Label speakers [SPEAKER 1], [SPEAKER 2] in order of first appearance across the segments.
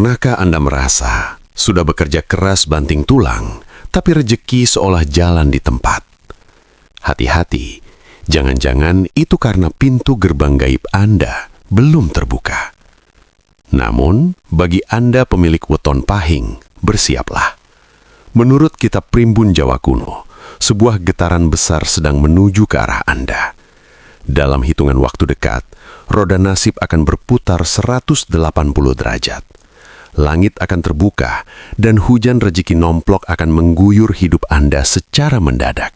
[SPEAKER 1] Pernahkah Anda merasa sudah bekerja keras banting tulang, tapi rejeki seolah jalan di tempat? Hati-hati, jangan-jangan itu karena pintu gerbang gaib Anda belum terbuka. Namun, bagi Anda pemilik weton pahing, bersiaplah. Menurut kitab Primbun Jawa kuno, sebuah getaran besar sedang menuju ke arah Anda. Dalam hitungan waktu dekat, roda nasib akan berputar 180 derajat. Langit akan terbuka dan hujan rejeki nomplok akan mengguyur hidup Anda secara mendadak.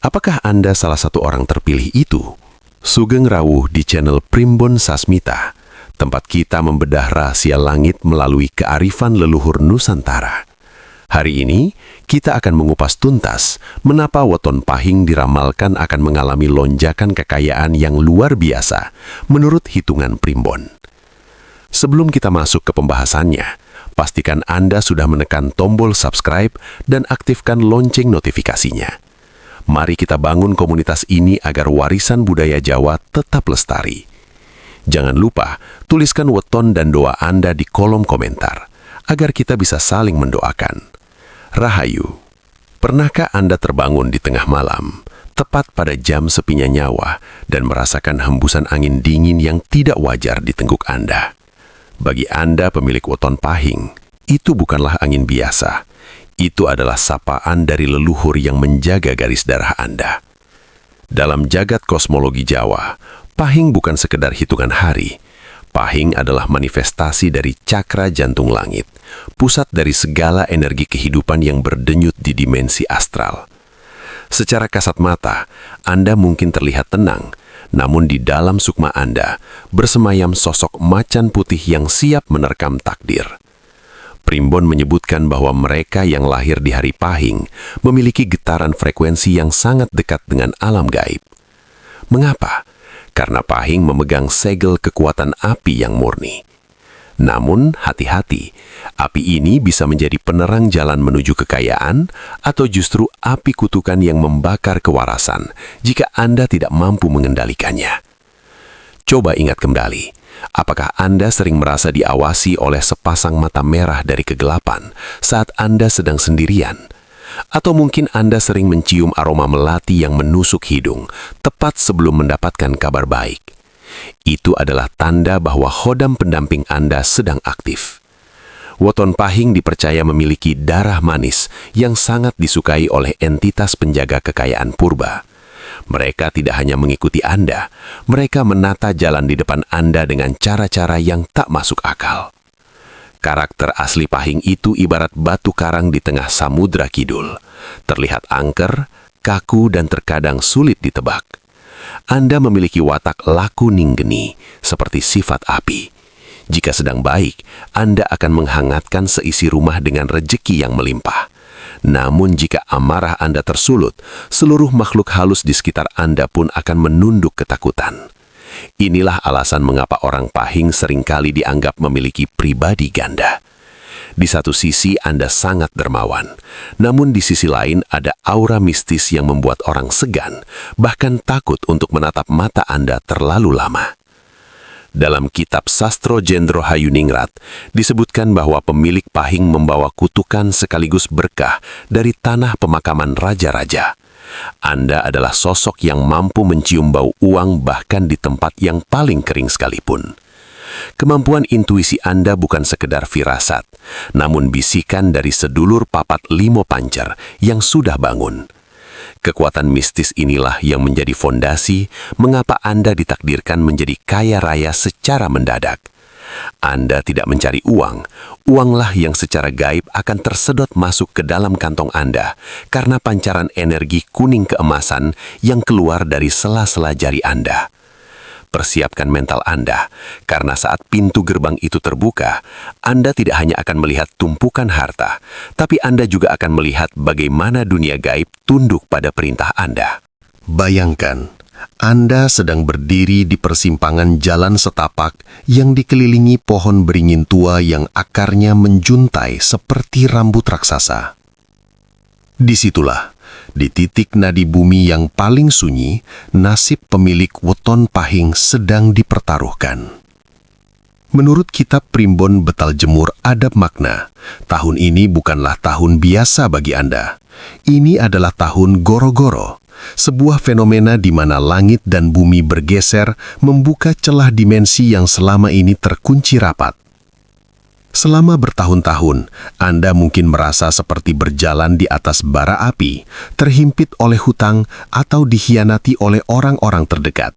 [SPEAKER 1] Apakah Anda salah satu orang terpilih itu? Sugeng rawuh di channel Primbon Sasmita, tempat kita membedah rahasia langit melalui kearifan leluhur Nusantara. Hari ini, kita akan mengupas tuntas mengapa weton pahing diramalkan akan mengalami lonjakan kekayaan yang luar biasa menurut hitungan Primbon. Sebelum kita masuk ke pembahasannya, pastikan Anda sudah menekan tombol subscribe dan aktifkan lonceng notifikasinya. Mari kita bangun komunitas ini agar warisan budaya Jawa tetap lestari. Jangan lupa, tuliskan weton dan doa Anda di kolom komentar, agar kita bisa saling mendoakan. Rahayu, pernahkah Anda terbangun di tengah malam, tepat pada jam sepinya nyawa, dan merasakan hembusan angin dingin yang tidak wajar di tengkuk Anda? Bagi Anda pemilik weton pahing, itu bukanlah angin biasa. Itu adalah sapaan dari leluhur yang menjaga garis darah Anda. Dalam jagat kosmologi Jawa, pahing bukan sekedar hitungan hari. Pahing adalah manifestasi dari cakra jantung langit, pusat dari segala energi kehidupan yang berdenyut di dimensi astral. Secara kasat mata, Anda mungkin terlihat tenang, namun di dalam sukma Anda bersemayam sosok macan putih yang siap menerkam takdir. Primbon menyebutkan bahwa mereka yang lahir di hari pahing memiliki getaran frekuensi yang sangat dekat dengan alam gaib. Mengapa? Karena pahing memegang segel kekuatan api yang murni. Namun, hati-hati, api ini bisa menjadi penerang jalan menuju kekayaan atau justru api kutukan yang membakar kewarasan jika Anda tidak mampu mengendalikannya. Coba ingat kembali, apakah Anda sering merasa diawasi oleh sepasang mata merah dari kegelapan saat Anda sedang sendirian? Atau mungkin Anda sering mencium aroma melati yang menusuk hidung tepat sebelum mendapatkan kabar baik? Itu adalah tanda bahwa khodam pendamping Anda sedang aktif. Weton pahing dipercaya memiliki darah manis yang sangat disukai oleh entitas penjaga kekayaan purba. Mereka tidak hanya mengikuti Anda, mereka menata jalan di depan Anda dengan cara-cara yang tak masuk akal. Karakter asli pahing itu ibarat batu karang di tengah samudra kidul. Terlihat angker, kaku, dan terkadang sulit ditebak. Anda memiliki watak laku ninggeni, seperti sifat api. Jika sedang baik, Anda akan menghangatkan seisi rumah dengan rejeki yang melimpah. Namun jika amarah Anda tersulut, seluruh makhluk halus di sekitar Anda pun akan menunduk ketakutan. Inilah alasan mengapa orang pahing seringkali dianggap memiliki pribadi ganda. Di satu sisi Anda sangat dermawan, namun di sisi lain ada aura mistis yang membuat orang segan, bahkan takut untuk menatap mata Anda terlalu lama. Dalam kitab Sastro Jendro Hayuningrat, disebutkan bahwa pemilik pahing membawa kutukan sekaligus berkah dari tanah pemakaman raja-raja. Anda adalah sosok yang mampu mencium bau uang bahkan di tempat yang paling kering sekalipun. Kemampuan intuisi Anda bukan sekedar firasat, namun bisikan dari sedulur papat limo pancer yang sudah bangun. Kekuatan mistis inilah yang menjadi fondasi mengapa Anda ditakdirkan menjadi kaya raya secara mendadak. Anda tidak mencari uang, uanglah yang secara gaib akan tersedot masuk ke dalam kantong Anda karena pancaran energi kuning keemasan yang keluar dari sela-sela jari Anda. Persiapkan mental Anda, karena saat pintu gerbang itu terbuka, Anda tidak hanya akan melihat tumpukan harta, tapi Anda juga akan melihat bagaimana dunia gaib tunduk pada perintah Anda. Bayangkan, Anda sedang berdiri di persimpangan jalan setapak yang dikelilingi pohon beringin tua yang akarnya menjuntai seperti rambut raksasa. Disitulah, di titik nadi bumi yang paling sunyi, nasib pemilik weton pahing sedang dipertaruhkan. Menurut kitab Primbon Betal Jemur Adab Makna, tahun ini bukanlah tahun biasa bagi Anda. Ini adalah tahun Goro-Goro, sebuah fenomena di mana langit dan bumi bergeser membuka celah dimensi yang selama ini terkunci rapat. Selama bertahun-tahun, Anda mungkin merasa seperti berjalan di atas bara api, terhimpit oleh hutang, atau dikhianati oleh orang-orang terdekat.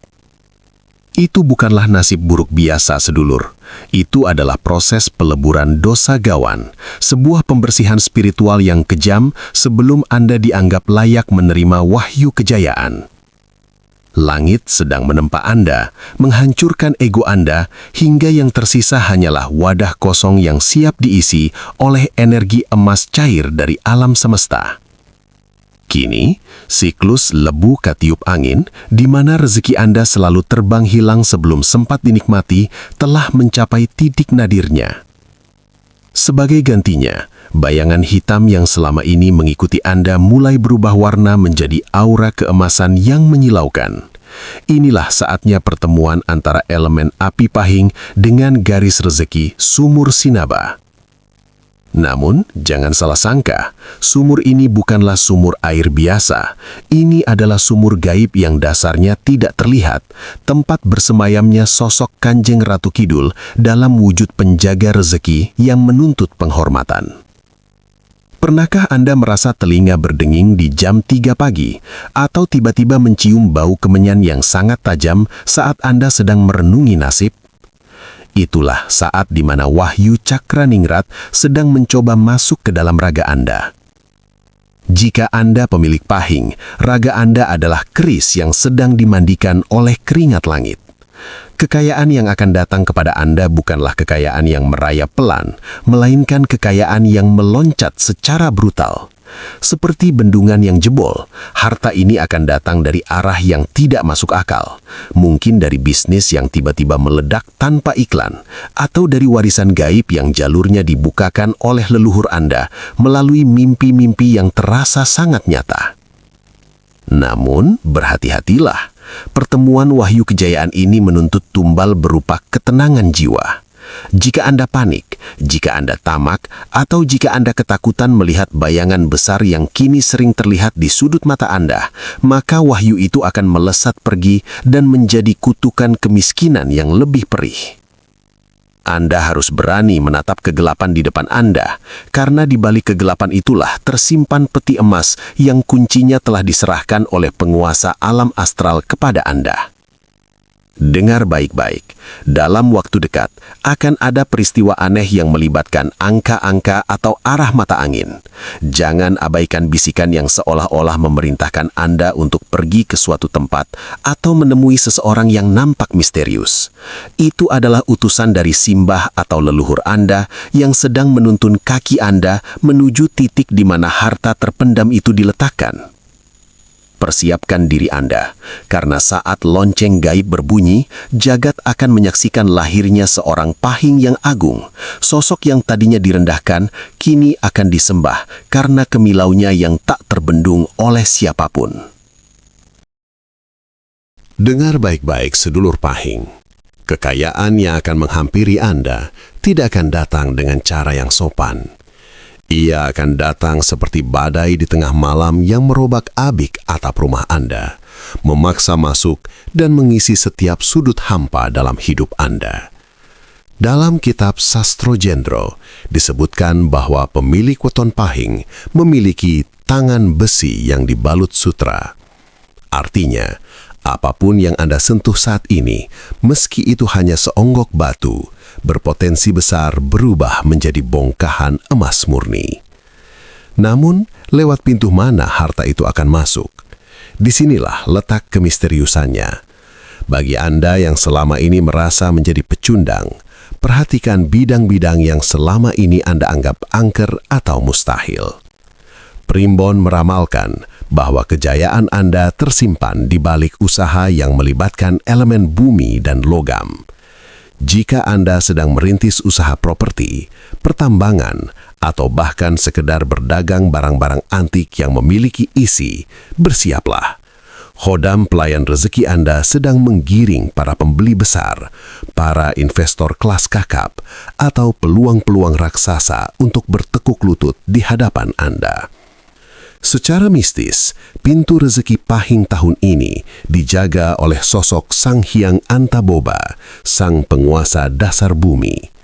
[SPEAKER 1] Itu bukanlah nasib buruk biasa, sedulur. Itu adalah proses peleburan dosa gawan, sebuah pembersihan spiritual yang kejam sebelum Anda dianggap layak menerima wahyu kejayaan. Langit sedang menempa Anda, menghancurkan ego Anda, hingga yang tersisa hanyalah wadah kosong yang siap diisi oleh energi emas cair dari alam semesta. Kini, siklus lebu katiup angin, di mana rezeki Anda selalu terbang hilang sebelum sempat dinikmati, telah mencapai titik nadirnya. Sebagai gantinya, bayangan hitam yang selama ini mengikuti Anda mulai berubah warna menjadi aura keemasan yang menyilaukan. Inilah saatnya pertemuan antara elemen api pahing dengan garis rezeki sumur Sinaba. Namun, jangan salah sangka, sumur ini bukanlah sumur air biasa. Ini adalah sumur gaib yang dasarnya tidak terlihat, tempat bersemayamnya sosok Kanjeng Ratu Kidul dalam wujud penjaga rezeki yang menuntut penghormatan. Pernahkah Anda merasa telinga berdenging di jam 3 pagi, atau tiba-tiba mencium bau kemenyan yang sangat tajam saat Anda sedang merenungi nasib? Itulah saat di mana wahyu Cakraningrat sedang mencoba masuk ke dalam raga Anda. Jika Anda pemilik pahing, raga Anda adalah keris yang sedang dimandikan oleh keringat langit. Kekayaan yang akan datang kepada Anda bukanlah kekayaan yang merayap pelan, melainkan kekayaan yang meloncat secara brutal. Seperti bendungan yang jebol, harta ini akan datang dari arah yang tidak masuk akal. Mungkin dari bisnis yang tiba-tiba meledak tanpa iklan, atau dari warisan gaib yang jalurnya dibukakan oleh leluhur Anda melalui mimpi-mimpi yang terasa sangat nyata. Namun, berhati-hatilah. Pertemuan wahyu kejayaan ini menuntut tumbal berupa ketenangan jiwa. Jika Anda panik, jika Anda tamak, atau jika Anda ketakutan melihat bayangan besar yang kini sering terlihat di sudut mata Anda, maka wahyu itu akan melesat pergi dan menjadi kutukan kemiskinan yang lebih perih. Anda harus berani menatap kegelapan di depan Anda, karena di balik kegelapan itulah tersimpan peti emas yang kuncinya telah diserahkan oleh penguasa alam astral kepada Anda. Dengar baik-baik, dalam waktu dekat akan ada peristiwa aneh yang melibatkan angka-angka atau arah mata angin. Jangan abaikan bisikan yang seolah-olah memerintahkan Anda untuk pergi ke suatu tempat atau menemui seseorang yang nampak misterius. Itu adalah utusan dari simbah atau leluhur Anda yang sedang menuntun kaki Anda menuju titik di mana harta terpendam itu diletakkan. Persiapkan diri Anda, karena saat lonceng gaib berbunyi, jagat akan menyaksikan lahirnya seorang pahing yang agung. Sosok yang tadinya direndahkan, kini akan disembah karena kemilaunya yang tak terbendung oleh siapapun. Dengar baik-baik, sedulur pahing. Kekayaan yang akan menghampiri Anda tidak akan datang dengan cara yang sopan. Ia akan datang seperti badai di tengah malam yang merobak abik atap rumah Anda, memaksa masuk dan mengisi setiap sudut hampa dalam hidup Anda. Dalam kitab Sastro Jendro disebutkan bahwa pemilik weton pahing memiliki tangan besi yang dibalut sutra. Artinya, apapun yang Anda sentuh saat ini, meski itu hanya seonggok batu, berpotensi besar berubah menjadi bongkahan emas murni. Namun, lewat pintu mana harta itu akan masuk? Disinilah letak kemisteriusannya. Bagi Anda yang selama ini merasa menjadi pecundang, perhatikan bidang-bidang yang selama ini Anda anggap angker atau mustahil. Primbon meramalkan bahwa kejayaan Anda tersimpan di balik usaha yang melibatkan elemen bumi dan logam. Jika Anda sedang merintis usaha properti, pertambangan, atau bahkan sekedar berdagang barang-barang antik yang memiliki isi, bersiaplah. Khodam pelayan rezeki Anda sedang menggiring para pembeli besar, para investor kelas kakap, atau peluang-peluang raksasa untuk bertekuk lutut di hadapan Anda. Secara mistis, pintu rezeki Pahing tahun ini dijaga oleh sosok Sang Hyang Antaboba, sang penguasa dasar bumi.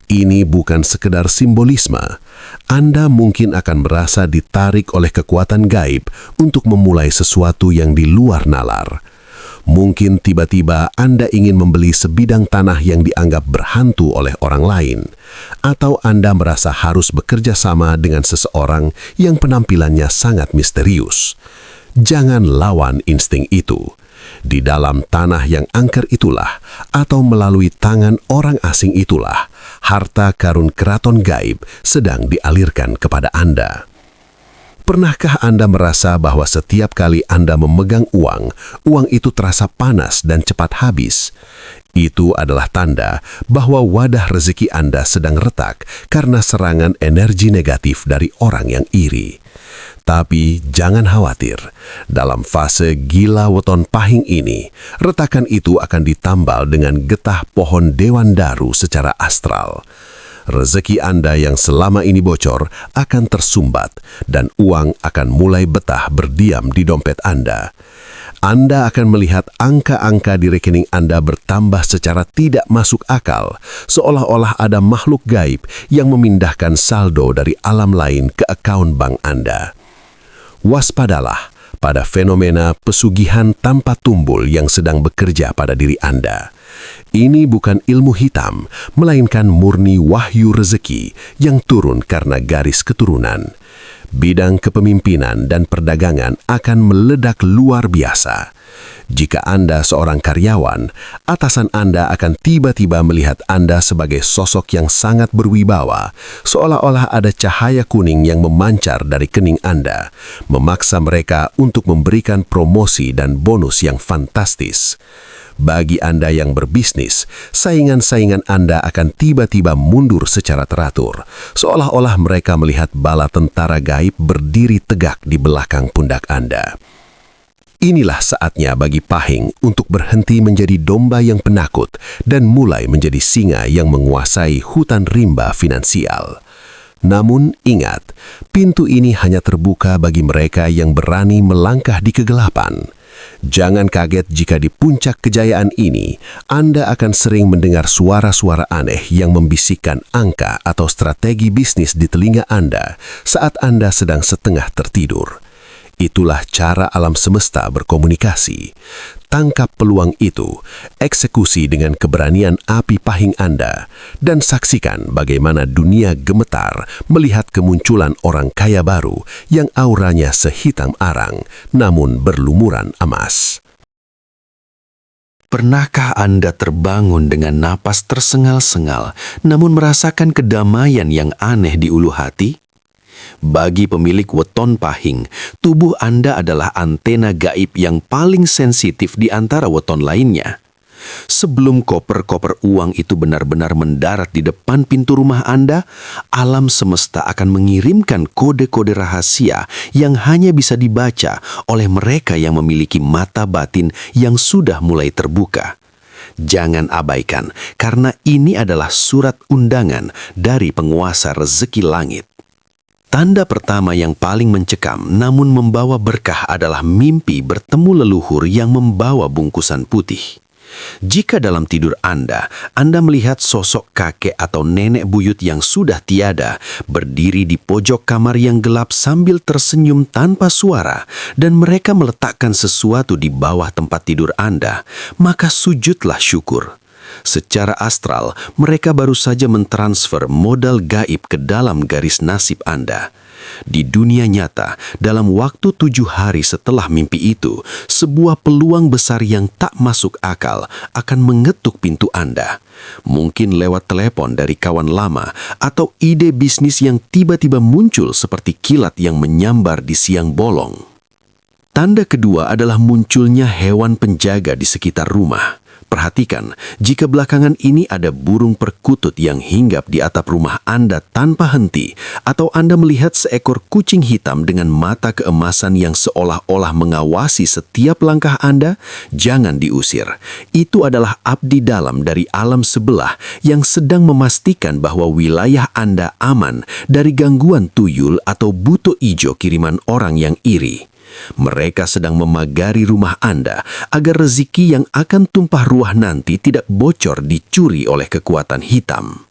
[SPEAKER 1] Ini bukan sekedar simbolisme. Anda mungkin akan merasa ditarik oleh kekuatan gaib untuk memulai sesuatu yang di luar nalar. Mungkin tiba-tiba Anda ingin membeli sebidang tanah yang dianggap berhantu oleh orang lain, atau Anda merasa harus bekerja sama dengan seseorang yang penampilannya sangat misterius. Jangan lawan insting itu. Di dalam tanah yang angker itulah, atau melalui tangan orang asing itulah, harta karun keraton gaib sedang dialirkan kepada Anda. Pernahkah Anda merasa bahwa setiap kali Anda memegang uang itu terasa panas dan cepat habis? Itu adalah tanda bahwa wadah rezeki Anda sedang retak karena serangan energi negatif dari orang yang iri. Tapi jangan khawatir, dalam fase gila weton Pahing ini, retakan itu akan ditambal dengan getah pohon Dewan Daru secara astral. Rezeki Anda yang selama ini bocor akan tersumbat dan uang akan mulai betah berdiam di dompet Anda. Anda akan melihat angka-angka di rekening Anda bertambah secara tidak masuk akal, seolah-olah ada makhluk gaib yang memindahkan saldo dari alam lain ke akaun bank Anda. Waspadalah pada fenomena pesugihan tanpa tumbul yang sedang bekerja pada diri Anda. Ini bukan ilmu hitam, melainkan murni wahyu rezeki yang turun karena garis keturunan. Bidang kepemimpinan dan perdagangan akan meledak luar biasa. Jika Anda seorang karyawan, atasan Anda akan tiba-tiba melihat Anda sebagai sosok yang sangat berwibawa, seolah-olah ada cahaya kuning yang memancar dari kening Anda, memaksa mereka untuk memberikan promosi dan bonus yang fantastis. Bagi Anda yang berbisnis, saingan-saingan Anda akan tiba-tiba mundur secara teratur, seolah-olah mereka melihat bala tentara gaib berdiri tegak di belakang pundak Anda. Inilah saatnya bagi Pahing untuk berhenti menjadi domba yang penakut dan mulai menjadi singa yang menguasai hutan rimba finansial. Namun ingat, pintu ini hanya terbuka bagi mereka yang berani melangkah di kegelapan. Jangan kaget jika di puncak kejayaan ini, Anda akan sering mendengar suara-suara aneh yang membisikkan angka atau strategi bisnis di telinga Anda saat Anda sedang setengah tertidur. Itulah cara alam semesta berkomunikasi. Tangkap peluang itu, eksekusi dengan keberanian api Pahing Anda, dan saksikan bagaimana dunia gemetar melihat kemunculan orang kaya baru yang auranya sehitam arang, namun berlumuran emas.
[SPEAKER 2] Pernahkah Anda terbangun dengan napas tersengal-sengal, namun merasakan kedamaian yang aneh di ulu hati? Bagi pemilik weton Pahing, tubuh Anda adalah antena gaib yang paling sensitif di antara weton lainnya. Sebelum koper-koper uang itu benar-benar mendarat di depan pintu rumah Anda, alam semesta akan mengirimkan kode-kode rahasia yang hanya bisa dibaca oleh mereka yang memiliki mata batin yang sudah mulai terbuka. Jangan abaikan, karena ini adalah surat undangan dari penguasa rezeki langit. Tanda pertama yang paling mencekam namun membawa berkah adalah mimpi bertemu leluhur yang membawa bungkusan putih. Jika dalam tidur Anda melihat sosok kakek atau nenek buyut yang sudah tiada, berdiri di pojok kamar yang gelap sambil tersenyum tanpa suara, dan mereka meletakkan sesuatu di bawah tempat tidur Anda, maka sujudlah syukur. Secara astral, mereka baru saja mentransfer modal gaib ke dalam garis nasib Anda. Di dunia nyata, dalam waktu 7 hari setelah mimpi itu, sebuah peluang besar yang tak masuk akal akan mengetuk pintu Anda. Mungkin lewat telepon dari kawan lama atau ide bisnis yang tiba-tiba muncul seperti kilat yang menyambar di siang bolong. Tanda kedua adalah munculnya hewan penjaga di sekitar rumah. perhatikan jika belakangan ini ada burung perkutut yang hinggap di atap rumah Anda tanpa henti, atau Anda melihat seekor kucing hitam dengan mata keemasan yang seolah-olah mengawasi setiap langkah Anda, jangan diusir. Itu adalah abdi dalam dari alam sebelah yang sedang memastikan bahwa wilayah Anda aman dari gangguan tuyul atau buto ijo kiriman orang yang iri. Mereka sedang memagari rumah Anda agar rezeki yang akan tumpah ruah nanti tidak bocor dicuri oleh kekuatan hitam.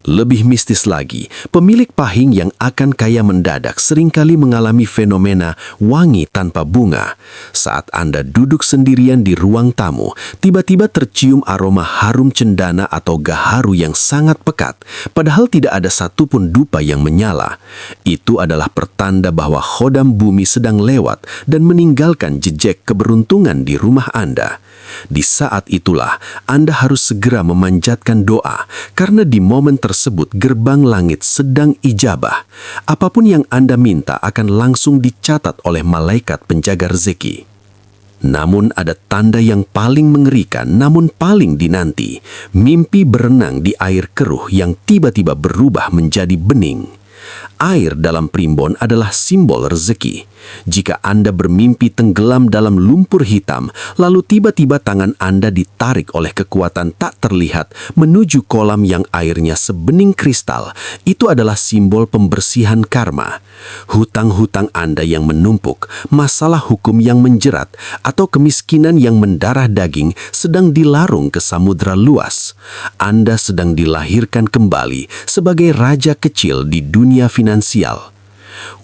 [SPEAKER 2] Lebih mistis lagi, pemilik pahing yang akan kaya mendadak seringkali mengalami fenomena wangi tanpa bunga. Saat Anda duduk sendirian di ruang tamu, tiba-tiba tercium aroma harum cendana atau gaharu yang sangat pekat, padahal tidak ada satupun dupa yang menyala. Itu adalah pertanda bahwa khodam bumi sedang lewat dan meninggalkan jejak keberuntungan di rumah Anda. Di saat itulah Anda harus segera memanjatkan doa, karena di momen tersebut gerbang langit sedang ijabah. Apapun yang Anda minta akan langsung dicatat oleh malaikat penjaga rezeki. Namun ada tanda yang paling mengerikan namun paling dinanti, mimpi berenang di air keruh yang tiba-tiba berubah menjadi bening. Air dalam primbon adalah simbol rezeki. Jika Anda bermimpi tenggelam dalam lumpur hitam, lalu tiba-tiba tangan Anda ditarik oleh kekuatan tak terlihat menuju kolam yang airnya sebening kristal, itu adalah simbol pembersihan karma. Hutang-hutang Anda yang menumpuk, masalah hukum yang menjerat, atau kemiskinan yang mendarah daging sedang dilarung ke samudra luas. Anda sedang dilahirkan kembali sebagai raja kecil di dunia finansial.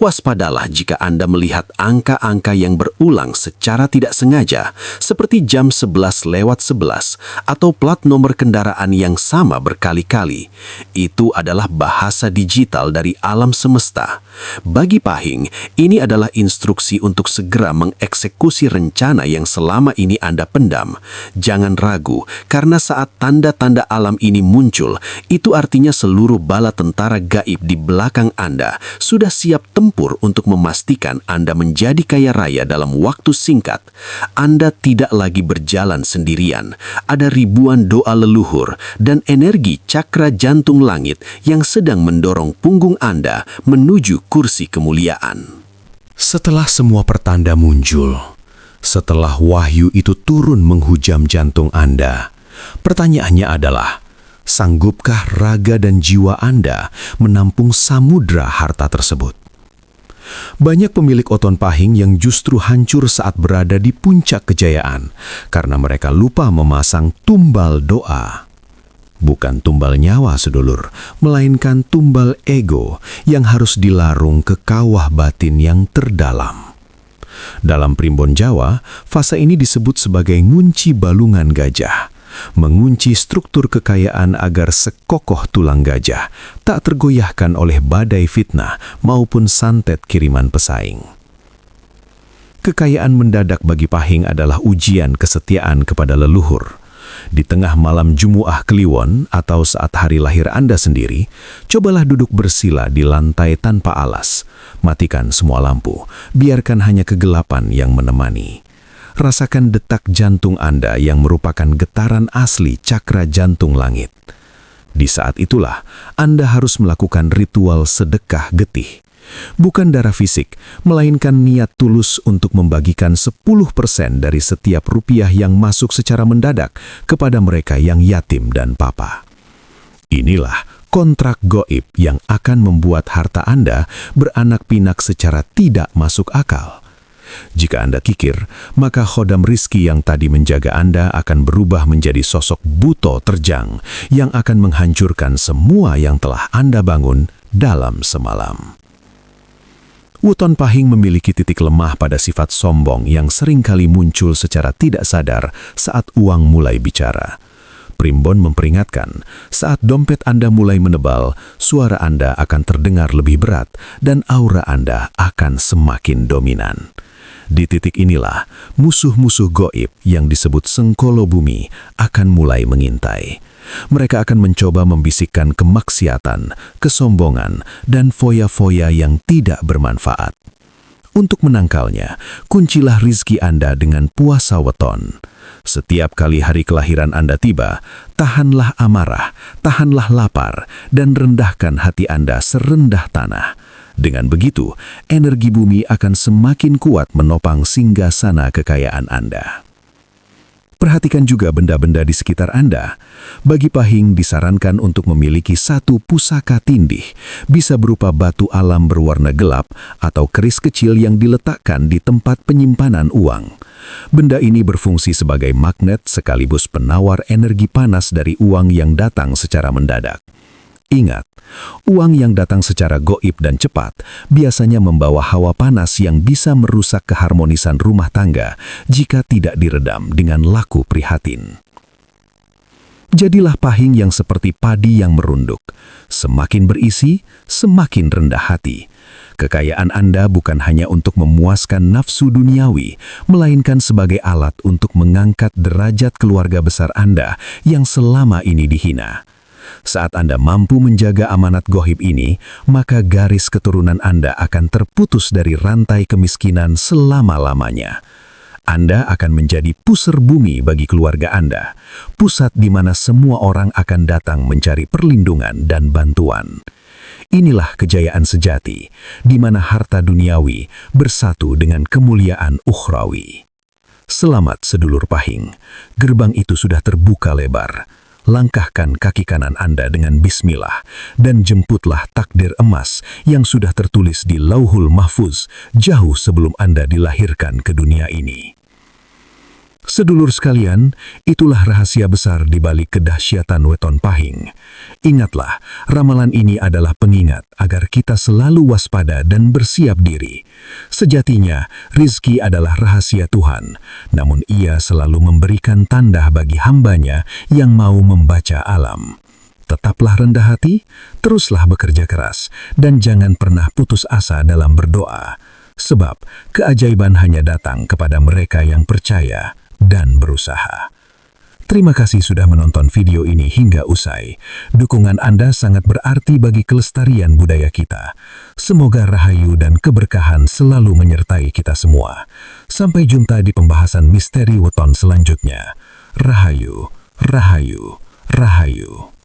[SPEAKER 2] Waspadalah jika Anda melihat angka-angka yang berulang secara tidak sengaja, seperti jam 11:11 atau plat nomor kendaraan yang sama berkali-kali. Itu adalah bahasa digital dari alam semesta. Bagi pahing, ini adalah instruksi untuk segera mengeksekusi rencana yang selama ini Anda pendam. Jangan ragu, karena saat tanda-tanda alam ini muncul, itu artinya seluruh bala tentara gaib di belakang Anda sudah siap tempur untuk memastikan Anda menjadi kaya raya dalam waktu singkat. Anda tidak lagi berjalan sendirian. Ada ribuan doa leluhur dan energi cakra jantung langit yang sedang mendorong punggung Anda menuju kursi kemuliaan.
[SPEAKER 3] Setelah semua pertanda muncul, setelah wahyu itu turun menghujam jantung Anda, pertanyaannya adalah, sanggupkah raga dan jiwa Anda menampung samudra harta tersebut? Banyak pemilik oton pahing yang justru hancur saat berada di puncak kejayaan karena mereka lupa memasang tumbal doa. Bukan tumbal nyawa, sedulur, melainkan tumbal ego yang harus dilarung ke kawah batin yang terdalam. Dalam primbon Jawa, fase ini disebut sebagai ngunci balungan gajah, mengunci struktur kekayaan agar sekokoh tulang gajah, tak tergoyahkan oleh badai fitnah maupun santet kiriman pesaing. Kekayaan mendadak bagi pahing adalah ujian kesetiaan kepada leluhur. Di tengah malam Jumuah Kliwon atau saat hari lahir Anda sendiri, cobalah duduk bersila di lantai tanpa alas. Matikan semua lampu, biarkan hanya kegelapan yang menemani. Rasakan detak jantung Anda yang merupakan getaran asli cakra jantung langit. Di saat itulah, Anda harus melakukan ritual sedekah getih. Bukan darah fisik, melainkan niat tulus untuk membagikan 10% dari setiap rupiah yang masuk secara mendadak kepada mereka yang yatim dan papa. Inilah kontrak goib yang akan membuat harta Anda beranak pinak secara tidak masuk akal. Jika Anda kikir, maka khodam rizki yang tadi menjaga Anda akan berubah menjadi sosok buto terjang yang akan menghancurkan semua yang telah Anda bangun dalam semalam. Weton pahing memiliki titik lemah pada sifat sombong yang seringkali muncul secara tidak sadar saat uang mulai bicara. Primbon memperingatkan, saat dompet Anda mulai menebal, suara Anda akan terdengar lebih berat dan aura Anda akan semakin dominan. Di titik inilah, musuh-musuh goib yang disebut sengkolo bumi akan mulai mengintai. Mereka akan mencoba membisikkan kemaksiatan, kesombongan, dan foya-foya yang tidak bermanfaat. Untuk menangkalnya, kuncilah rizki Anda dengan puasa weton. Setiap kali hari kelahiran Anda tiba, tahanlah amarah, tahanlah lapar, dan rendahkan hati Anda serendah tanah. Dengan begitu, energi bumi akan semakin kuat menopang singgasana kekayaan Anda. Perhatikan juga benda-benda di sekitar Anda. Bagi Pahing disarankan untuk memiliki satu pusaka tindih, bisa berupa batu alam berwarna gelap atau keris kecil yang diletakkan di tempat penyimpanan uang. Benda ini berfungsi sebagai magnet sekaligus penawar energi panas dari uang yang datang secara mendadak. Ingat, uang yang datang secara goib dan cepat biasanya membawa hawa panas yang bisa merusak keharmonisan rumah tangga jika tidak diredam dengan laku prihatin. Jadilah Pahing yang seperti padi yang merunduk. Semakin berisi, semakin rendah hati. Kekayaan Anda bukan hanya untuk memuaskan nafsu duniawi, melainkan sebagai alat untuk mengangkat derajat keluarga besar Anda yang selama ini dihina. Saat Anda mampu menjaga amanat goib ini, maka garis keturunan Anda akan terputus dari rantai kemiskinan selama-lamanya. Anda akan menjadi pusar bumi bagi keluarga Anda, pusat di mana semua orang akan datang mencari perlindungan dan bantuan. Inilah kejayaan sejati, di mana harta duniawi bersatu dengan kemuliaan ukhrawi. Selamat sedulur Pahing, gerbang itu sudah terbuka lebar. Langkahkan kaki kanan Anda dengan bismillah dan jemputlah takdir emas yang sudah tertulis di Lauhul Mahfuz jauh sebelum Anda dilahirkan ke dunia ini. Sedulur sekalian, itulah rahasia besar di balik kedahsyatan weton Pahing. Ingatlah, ramalan ini adalah pengingat agar kita selalu waspada dan bersiap diri. Sejatinya, rizki adalah rahasia Tuhan, namun Ia selalu memberikan tanda bagi hambanya yang mau membaca alam. Tetaplah rendah hati, teruslah bekerja keras, dan jangan pernah putus asa dalam berdoa. Sebab, keajaiban hanya datang kepada mereka yang percaya dan berusaha. Terima kasih sudah menonton video ini hingga usai. Dukungan Anda sangat berarti bagi kelestarian budaya kita. Semoga rahayu dan keberkahan selalu menyertai kita semua. Sampai jumpa di pembahasan misteri weton selanjutnya. Rahayu, rahayu, rahayu.